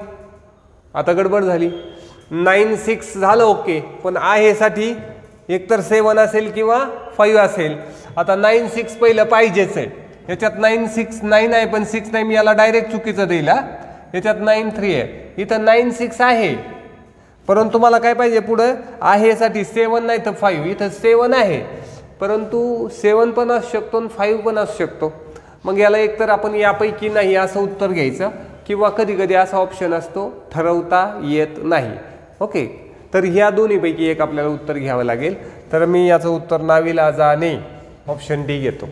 आता गडबड झाली, 9 6 झालं ओके, पण आहेसाठी एकतर 7 असेल किंवा 5 असेल. आता 9 6 पहिलं पाहिजेच आहे, याच्यात 9 6 9 आहे पण 6 नाही, मी याला डायरेक्ट चुकीचं देईल. याच्यात 9 3 आहे, इथं 9 6 आहे, परंतु मला काय पाहिजे पुढं, आहेसाठी 7 नाही तर 5. इथं 7 आहे परंतु 7 पण असू शकतो आणि 5 पण असू शकतो. मग याला एकतर आपण यापैकी नाही असं उत्तर घ्यायचं किंवा कधी कधी असा ऑप्शन असतो ठरवता येत नाही. ओके, तर ह्या दोन्हीपैकी एक आपल्याला उत्तर घ्यावं लागेल. तर मी याचं उत्तर नाविलाजाने ऑप्शन डी घेतो.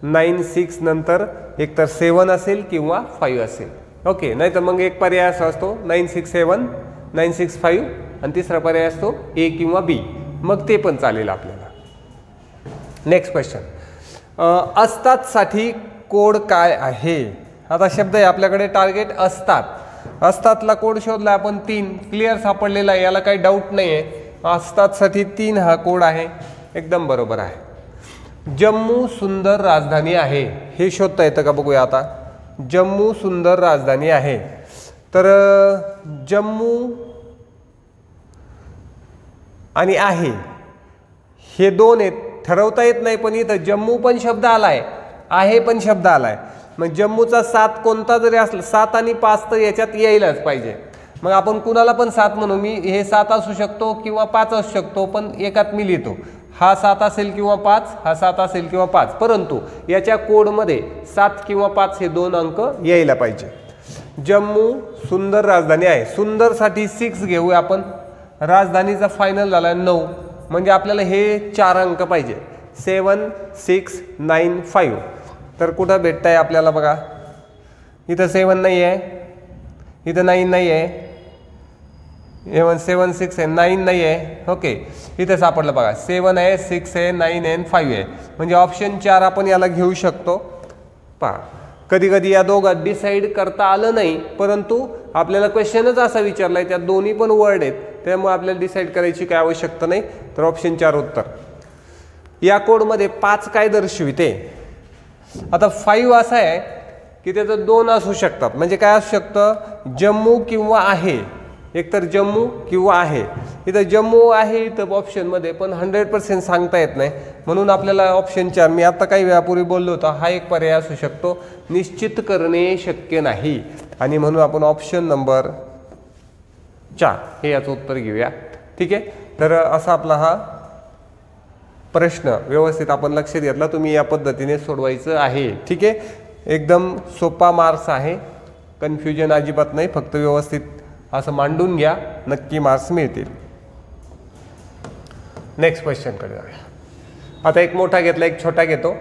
9 6 नंतर एकतर 7 असेल किंवा 5 असेल. ओके, नाही तर मग एक पर्याय असा असतो 9 6 7, 9 6 5 आणि तिसरा पर्याय असतो ए किंवा बी, मग ते पण चालेल आपल्याला. नेक्स्ट क्वेश्चन, असतात साठी कोड काय आहे. आता शब्द आहे आपल्याकडे टार्गेट असतात, असतातला कोड शोधला आपण 3, क्लिअर सापडलेला आहे, याला काही डाऊट नाही आहे. असतातसाठी 3 हा कोड आहे, एकदम बरोबर आहे. जम्मू सुंदर राजधानी आहे हे शोधता येतं का बघूया. आता जम्मू सुंदर राजधानी आहे, तर जम्मू आणि आहे हे 2 आहेत, ठरवता येत नाही. पण इथं जम्मू पण शब्द आलाय, आहे पण शब्द आलाय, मग जम्मूचा 7 कोणता जरी असला, 7 आणि 5 तर याच्यात यायलाच पाहिजे. मग आपण कुणाला पण 7 म्हणू, मी हे 7 असू शकतो किंवा 5 असू शकतो, पण एकात मी लिहितो हा 7 असेल किंवा 5, हा 7 असेल किंवा 5, परंतु याच्या कोडमध्ये 7 किंवा 5 हे 2 अंक यायला पाहिजे. जम्मू सुंदर राजधानी आहे, सुंदरसाठी 6 घेऊया आपण, राजधानीचा फायनल झाला 9, म्हणजे आपल्याला हे 4 अंक पाहिजे, 7 6 9 5. तर कुठं भेटत आहे आपल्याला बघा, इथं 7 नाही आहे, इथं 9 नाही आहे, 7 6 आहे, 9 नाही आहे. ओके, इथं सापडलं बघा, 7 आहे, 6 आहे, 9 आहे, 5 आहे, म्हणजे ऑप्शन 4 आपण याला घेऊ शकतो. पहा, कधी कधी या दोघात डिसाईड करता आलं नाही, परंतु आपल्याला क्वेश्चनच असा विचारलाय, त्यात दोन्ही पण वर्ड आहेत, त्यामुळे आपल्याला डिसाईड करायची काय आवश्यकता नाही. तर ऑप्शन 4 उत्तर. या कोडमध्ये 5 काय दर्शविते. आता 5 असं आहे की त्याचं 2 असू शकतात, म्हणजे काय असू शकतं, जम्मू किंवा आहे, एकतर जम्मू किंवा आहे. इथं जम्मू आहे इथं ऑप्शनमध्ये, पण 100% सांगता येत नाही, म्हणून आपल्याला ऑप्शन 4, मी आता काही वेळापूर्वी बोललो होतो, हा एक पर्याय असू शकतो, निश्चित करणे शक्य नाही, आणि म्हणून आपण ऑप्शन नंबर 4 हे याचं उत्तर घेऊया. ठीक आहे, तर असा आपला हा प्रश्न व्यवस्थित आपण लक्षात घेतला, तुम्ही या पद्धतीने सोडवायचं आहे. ठीक आहे, एकदम सोपा मार्क्स आहे, कन्फ्युजन अजिबात नाही, फक्त व्यवस्थित असं मांडून घ्या. नक्की मार्क्स मिळतील. नेक्स्ट क्वेश्चनकडे जाऊया. आता एक मोठा घेतला, एक छोटा घेतो.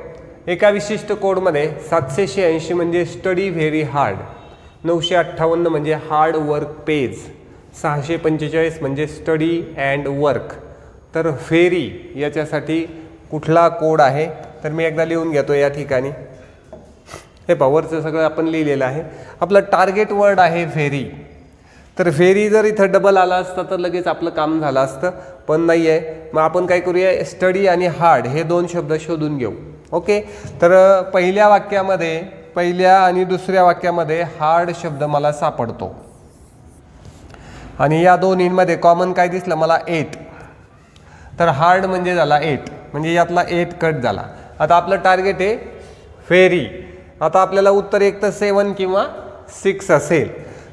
एका विशिष्ट कोडमध्ये 786 म्हणजे स्टडी व्हेरी हार्ड, 958 म्हणजे हार्ड वर्क पेज, 645 म्हणजे स्टडी अँड वर्क. तर व्हेरी याच्यासाठी कुठला कोड आहे? तर मी एकदा लिहून घेतो या ठिकाणी. हे पॉवरचं सगळं आपण लिहिलेलं आहे. आपलं टार्गेट वर्ड आहे व्हेरी. तर व्हेरी जर इथं डबल आला असता तर लगेच आपलं काम झालं असतं, पण नाही आहे. मग आपण काय करूया, स्टडी आणि हार्ड हे दोन शब्द शोधून घेऊ. ओके. तर पहिल्या आणि दुसऱ्या वाक्यामध्ये हार्ड शब्द मला सापडतो आणि या दोन्हींमध्ये कॉमन काय दिसलं मला 8. तर हार्ड म्हणजे झाला 8, म्हणजे यातला 8 कट झाला. आता आपलं टार्गेट आहे व्हेरी. आता आपल्याला उत्तर एक तर 7 किंवा 6 असेल.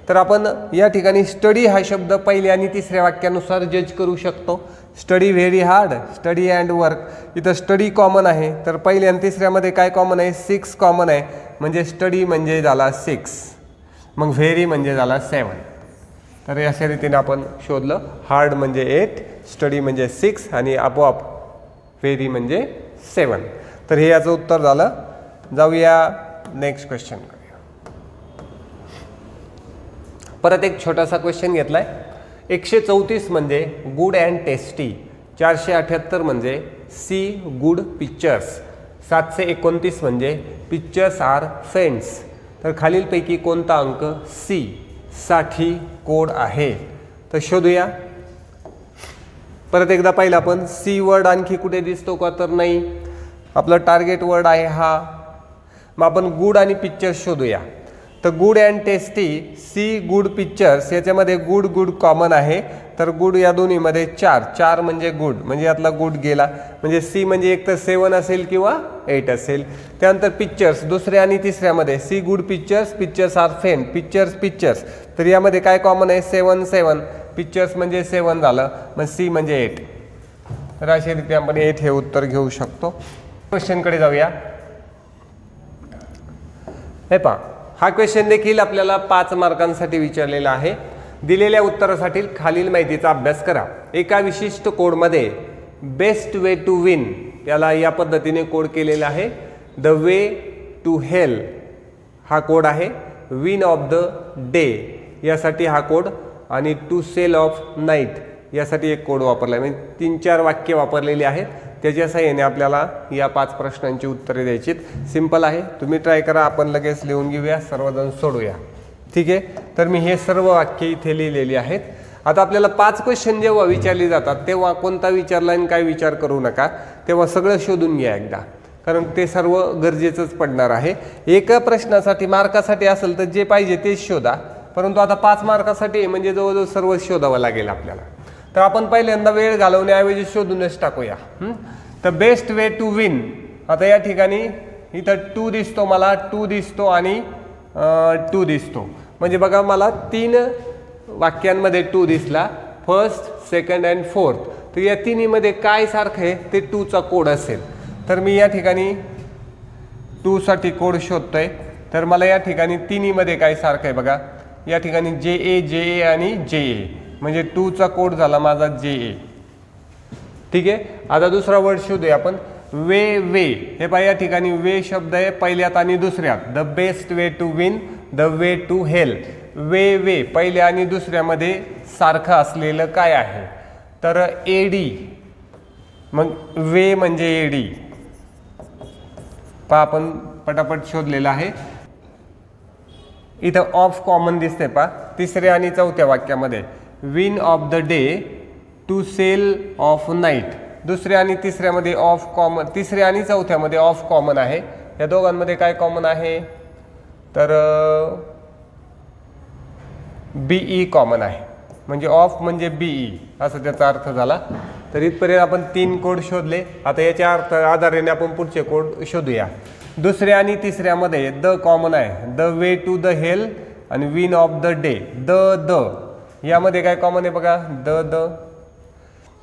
तर आपण या ठिकाणी स्टडी हा शब्द पहिल्या आणि तिसऱ्या वाक्यानुसार जज करू शकतो. Study very hard, study and work. इथं स्टडी कॉमन आहे, तर पहिल्या आणि तिसऱ्यामध्ये काय कॉमन आहे, 6 कॉमन आहे, म्हणजे स्टडी म्हणजे झाला 6, मग व्हेरी म्हणजे झाला 7. तर अशा रीतीने आपण शोधलं. हार्ड म्हणजे 8, स्टडी म्हणजे 6 आणि आपोआप व्हेरी म्हणजे 7. तर हे याचं उत्तर झालं. जाऊया नेक्स्ट क्वेश्चनकडे. परत एक छोटासा क्वेश्चन घेतलाय. 134 म्हणजे गुड अँड टेस्टी, 478 म्हणजे सी गुड पिक्चर्स, 729 म्हणजे पिक्चर्स आर फेंट्स. तर खालीलपैकी कोणता अंक सी साठी कोड आहे? तर शोधूया. परत एकदा पाहिलं आपण, सी वर्ड आणखी कुठे दिसतो का? तर नाही. आपलं टार्गेट वर्ड आहे हा. मग आपण गुड आणि पिक्चर्स शोधूया. तर good and tasty, see good pictures, याच्यामध्ये गुड गुड कॉमन आहे. तर गुड या दोन्हीमध्ये 4 म्हणजे गुड, म्हणजे यातला गुड गेला. म्हणजे सी म्हणजे एक तर 7 असेल किंवा 8 असेल. त्यानंतर पिक्चर्स दुसऱ्या आणि तिसऱ्यामध्ये see good pictures, pictures are faint, pictures. तर यामध्ये काय कॉमन आहे, 7 पिक्चर्स म्हणजे 7 झालं, मग सी म्हणजे 8. तर अशा रीती आपण 8 हे उत्तर घेऊ शकतो. क्वेश्चनकडे जाऊया. हे पहा, हा क्वेश्चन देखील आपल्याला 5 मार्कांसाठी विचारलेला आहे. दिलेल्या उत्तरासाठी खालील माहितीचा अभ्यास करा. एका विशिष्ट कोडमध्ये बेस्ट वे टू विन याला या पद्धतीने कोड केलेला आहे. द वे टू हेल हा कोड आहे. विन ऑफ द डे यासाठी हा कोड, आणि टू सेल ऑफ नाईट यासाठी एक कोड वापरला आहे. म्हणजे 3-4 वाक्य वापरलेली आहेत. त्याच्या सहाय्याने आपल्याला या 5 प्रश्नांची उत्तरे द्यायची. सिंपल आहे, तुम्ही ट्राय करा. आपण लगेच लिहून घेऊया, सर्वजण सोडूया. ठीक आहे. तर मी हे सर्व वाक्य इथे लिहिलेली आहेत. आता आपल्याला 5 क्वेश्चन जेव्हा विचारले जातात तेव्हा कोणता विचारला आणि काय विचार करू नका, तेव्हा सगळं शोधून घ्या एकदा, कारण ते सर्व गरजेचंच पडणार आहे. एका प्रश्नासाठी मार्कासाठी असेल तर जे पाहिजे तेच शोधा, परंतु आता 5 मार्कासाठी म्हणजे जवळजवळ सर्व शोधावं लागेल आपल्याला. तर आपण पहिल्यांदा वेळ घालवण्याऐवजी शोधूनच टाकूया. तर बेस्ट वे टू विन, आता या ठिकाणी इथं 2 दिसतो मला, 2 दिसतो आणि 2 दिसतो. म्हणजे बघा मला 3 वाक्यांमध्ये 2 दिसला, फर्स्ट, सेकंड अँड फोर्थ. तर या तिन्हीमध्ये काय सारखं आहे ते 2चा कोड असेल. तर मी या ठिकाणी 2 साठी कोड शोधतोय. तर मला या ठिकाणी तिन्हीमध्ये काय सारखं आहे बघा, या ठिकाणी JA आणि JA, म्हणजे 2चा कोड झाला माझा JA. ठीक आहे. आता दुसरा वर्ड शोधूया आपण. वे हे पहा, या ठिकाणी वे शब्द आहे पहिल्यात आणि दुसऱ्यात. The best way to win, the way to hell. Way पहिल्या आणि दुसऱ्यामध्ये सारखं असलेलं काय आहे, तर AD. मग वे म्हणजे AD. पहा आपण पटापट शोधलेलं आहे. इथं ऑफ कॉमन दिसते पहा, तिसऱ्या आणि चौथ्या वाक्यामध्ये. Win of the day, to sell of night. दुसऱ्या आणि तिसऱ्यामध्ये ऑफ कॉमन, तिसऱ्या आणि चौथ्यामध्ये ऑफ कॉमन आहे. या दोघांमध्ये काय कॉमन आहे, तर BE कॉमन आहे. म्हणजे ऑफ म्हणजे BE असं त्याचा अर्थ झाला. तर इथपर्यंत आपण 3 कोड शोधले. आता याच्या अर्थ आधाराने आपण पुढचे कोड शोधूया. दुसऱ्या आणि तिसऱ्यामध्ये द कॉमन आहे. The way to the hell आणि win of the day. The यामध्ये काय कॉमन आहे बघा, द.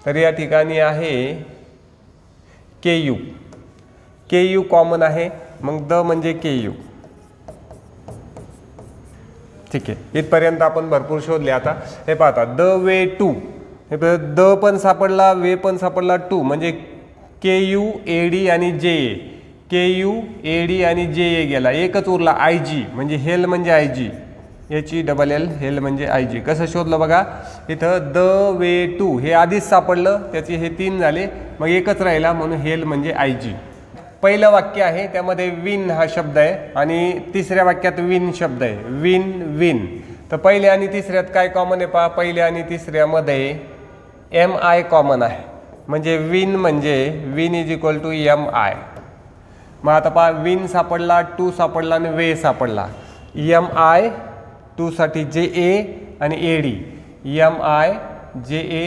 तर या ठिकाणी आहे KU कॉमन आहे. मग द म्हणजे KU. ठीक आहे, इथपर्यंत आपण भरपूर शोधले. आता हे पाहता द वे टू, हे द पण सापडला, वे पण सापडला, टू म्हणजे KUAD आणि JA, KUAD आणि JA गेला, एकच उरला IG म्हणजे हेल म्हणजे IG, HELL हेल म्हणजे IG. कसं शोधलं बघा, इथं द वे टू हे आधीच सापडलं, त्याचे हे 3 झाले, मग एकच राहिला म्हणून हेल म्हणजे IG. पहिलं वाक्य आहे त्यामध्ये विन हा शब्द आहे आणि तिसऱ्या वाक्यात विन शब्द आहे, विन विन. तर पहिल्या आणि तिसऱ्यात काय कॉमन आहे पहा, पहिल्या आणि तिसऱ्यामध्ये MI कॉमन आहे, म्हणजे विन म्हणजे win is equal to MI. मग आता पहा विन सापडला, टू सापडला आणि वे सापडला. MI टू साठी JA आणि AD, MI JA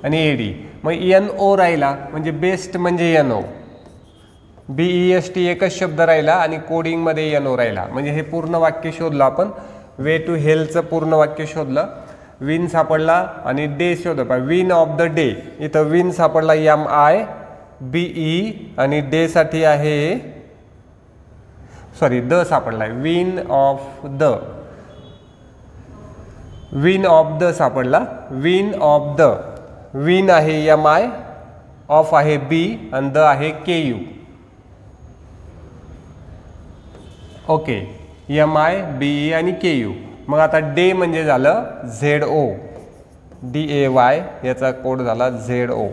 आणि AD. मग NO राहिला म्हणजे बेस्ट म्हणजे NO, BEST एकच शब्द राहिला आणि कोडिंगमध्ये NO राहिला. म्हणजे हे पूर्ण वाक्य शोधलं आपण, वे टू हेलचं पूर्ण वाक्य शोधलं. विन सापडला आणि डे शोधलं, विन ऑफ द डे, इथं विन सापडला MI BE आणि डे साठी आहे द सापडला, win of the, win of the सापडला, विन ऑफ द. विन आहे MI, ऑफ आहे B आणि द आहे KU. ओके, MI BE आणि KU. मग आता डे म्हणजे झालं ZO, DAY, याचा कोड झाला ZO.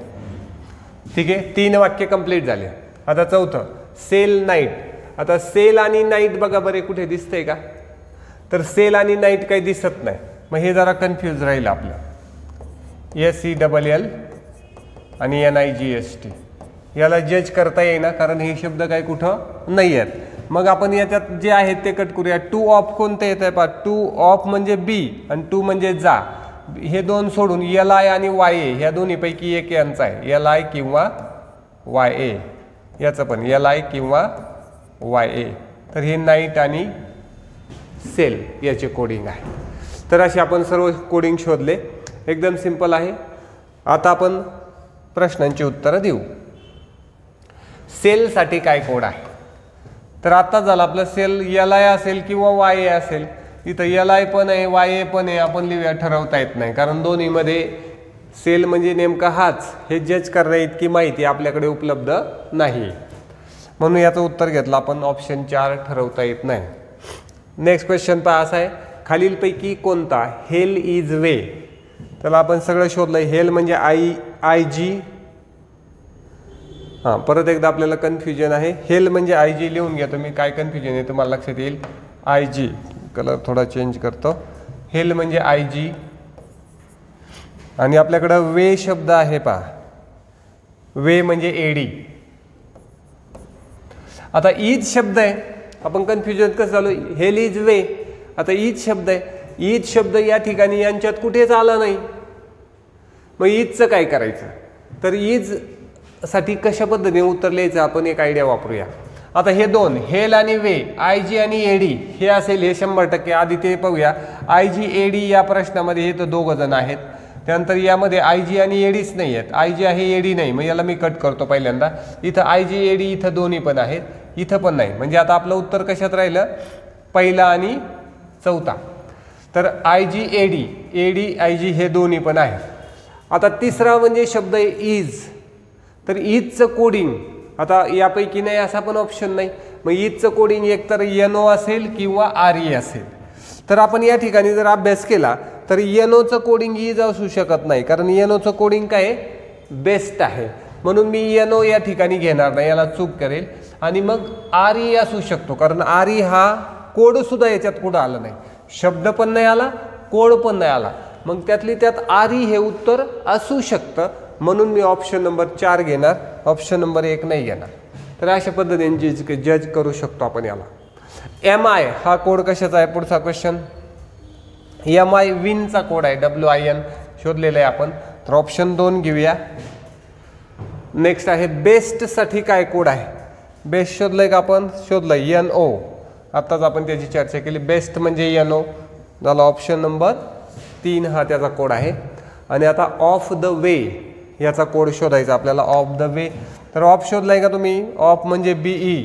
ठीक आहे, 3 वाक्य कंप्लीट झाले. आता चौथं सेल नाईट. आता सेल आणि नाईट बघा बरे कुठे दिसतंय का, तर सेल आणि नाईट काही दिसत नाही, मग हे जरा कन्फ्यूज राहील आपलं. SELL आणि NIGST याला जज करता येईना कारण हे शब्द काही कुठं नाही आहेत. मग आपण याच्यात जे आहेत ते कट करूया. टू ऑफ कोणते येत आहे पहा, टू ऑफ म्हणजे बी आणि टू म्हणजे जा, हे दोन सोडून LI आणि YA ह्या दोन्हीपैकी एक यांचा आहे, LI किंवा YA, याचं पण LI किंवा YA. तर हे नाईट आणि सेल याचे कोडिंग आहे. तर असे आपण सर्व कोडिंग शोधले, एकदम सिंपल आहे. आता आपण प्रश्नांची उत्तरं देऊ. सेलसाठी काय कोड आहे, तर आता झालं आपलं सेल LI असेल किंवा YA असेल. इथं LI पण आहे YA पण आहे, आपण लिहूया, ठरवता येत नाही कारण दोन्हीमध्ये सेल म्हणजे नेमका हाच हे जज करण्या इतकी माहिती आपल्याकडे उपलब्ध नाही, म्हणून याचं उत्तर घेतलं आपण ऑप्शन 4, ठरवता येत नाही. नेक्स्ट क्वेश्चन पहा असा आहे, खालीलपैकी कोणता हेल इज वे. त्याला आपण सगळं शोधलं. हेल म्हणजे IG, हां परत एकदा आपल्याला कन्फ्युजन आहे. हेल म्हणजे IG लिहून घ्या तुम्ही, काय कन्फ्युजन आहे तुम्हाला लक्षात येईल. IG कलर थोडा चेंज करतो. हेल म्हणजे IG आणि आपल्याकडं वे शब्द आहे पहा, वे म्हणजे AD. आता इज शब्द आहे, आपण कन्फ्युजन कसं झालो, हेल इज वे. आता इज शब्द आहे, इज शब्द या ठिकाणी यांच्यात कुठेच आला नाही, मग इजचं काय करायचं. तर इज साठी कशा पद्धतीने उत्तर लिहायचं आपण एक आयडिया वापरूया. आता हे दोन हेल आणि वे, IG आणि AD हे असेल, हे 100%. आधी ते पाहूया. IG AD या प्रश्नामध्ये हे तर दोघं जण आहेत, त्यानंतर यामध्ये IG आणि ADच नाही आहेत, IG आहे AD नाही, मग याला मी कट करतो पहिल्यांदा. इथं IG AD इथं दोन्ही पण आहेत, इथं पण नाही, म्हणजे आता आपलं उत्तर कशात राहिलं, पहिला आणि चौथा. तर IG AD IG हे दोन्ही पण आहेत. आता तिसरा म्हणजे शब्द आहे इज. तर इजचं कोडिंग आता यापैकी नाही असा पण ऑप्शन नाही, मग इजचं कोडिंग एकतर NO असेल किंवा RE असेल. तर आपण या ठिकाणी जर अभ्यास केला तर NOचं कोडिंग इज असू शकत नाही, कारण NOचं कोडिंग काय बेस्ट आहे, म्हणून मी NO या ठिकाणी घेणार नाही, याला चूक करेल. आणि मग RE असू शकतो, कारण RE हा कोड सुद्धा याच्यात पुढं आला नाही, शब्द पण नाही आला, कोड पण नाही आला, मग त्यातली त्यात RE हे उत्तर असू शकतं, म्हणून मी ऑप्शन नंबर 4 घेणार, ऑप्शन नंबर 1 नाही घेणार. तर अशा पद्धतीने जज करू शकतो आपण याला. MI हा कोड कशाचा आहे, पुढचा क्वेश्चन. MI विनचा कोड आहे, WIN शोधलेला आहे आपण, तर ऑप्शन 2 घेऊया. नेक्स्ट आहे बेस्ट साठी काय कोड आहे. बेस्ट शोधलंय का आपण, शोधलंय NO, आत्ताच आपण त्याची चर्चा केली. बेस्ट म्हणजे NO झाला, ऑप्शन नंबर 3 हा त्याचा कोड आहे. आणि आता ऑफ द वे याचा कोड शोधायचा आपल्याला. ऑफ द वे, तर ऑफ शोधलाय का तुम्ही, ऑफ म्हणजे BE,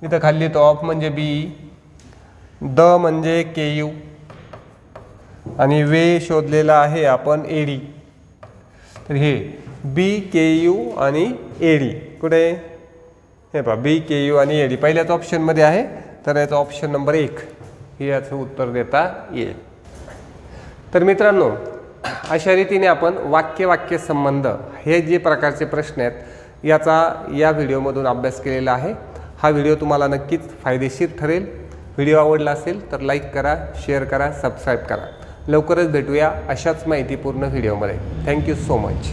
इथं खाली तो ऑफ म्हणजे BE. द म्हणजे KU आणि वे शोधलेला आहे आपण AD. तर हे BKU आणि AD कुठे हे पहा BKU आणि AD पहिल्याच ऑप्शनमध्ये आहे. तर याचा ऑप्शन नंबर 1 हे याचं उत्तर देता येईल. तर मित्रांनो अशा रीतीने आपण वाक्य संबंध हे जे प्रकारचे प्रश्न आहेत याचा या व्हिडिओमधून अभ्यास केलेला आहे. हा व्हिडिओ तुम्हाला नक्कीच फायदेशीर ठरेल. व्हिडिओ आवडला असेल तर लाईक करा, शेअर करा, सबस्क्राईब करा. लवकरच भेटूया अशाच माहितीपूर्ण व्हिडिओमध्ये. Thank you so much.